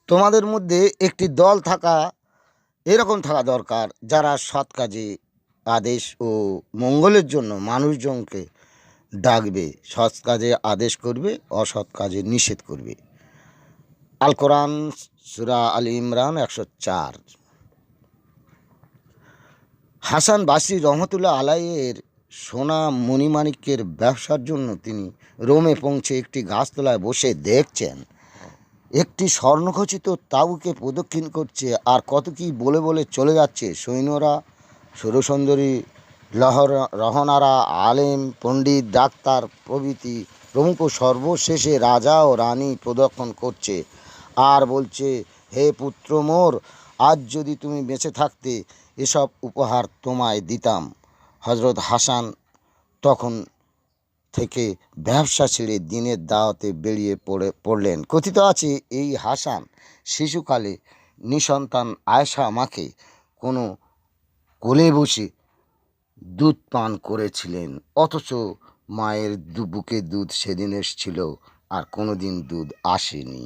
তোমাদের মধ্যে একটি দল এরকম থাকা দরকার, যারা সৎ কাজে আদেশ ও মঙ্গলের জন্য মানুষজনকে ডাকবে, সৎ কাজে আদেশ করবে, অসৎ কাজে নিষেধ করবে। আল কোরআন, সূরা আল ইমরান 104। হাসান বাসরি রহমতুল্লাহ আলাইয়ের সোনা মণিমাণিক্যের ব্যবসার জন্য তিনি রোমে পৌঁছে একটি গাছতলায় বসে দেখছেন একটি স্বর্ণখচিত তাঁবুকে প্রদক্ষিণ করছে, আর কত কী বলে বলে চলে যাচ্ছে। সৈন্যরা, সুরসুন্দরী, রহনারা, আলেম, পণ্ডিত, ডাক্তার প্রভৃতি প্রমুখ সর্বশেষে রাজা ও রানী প্রদক্ষিণ করছে আর বলছে, হে পুত্র মোর, আজ যদি তুমি বেঁচে থাকতে এসব উপহার তোমায় দিতাম। হজরত হাসান তখন থেকে ব্যবসা ছেড়ে দিনের দাওয়াতে বেরিয়ে পড়লেন। কথিত আছে, এই হাসান শিশুকালে নিঃসন্তান আয়েশা মাকে কোনো কোলে বসে দুধ পান করেছিলেন, অথচ মায়ের বুকে দুধ সেদিন এসেছিল আর কোনো দিন দুধ আসেনি।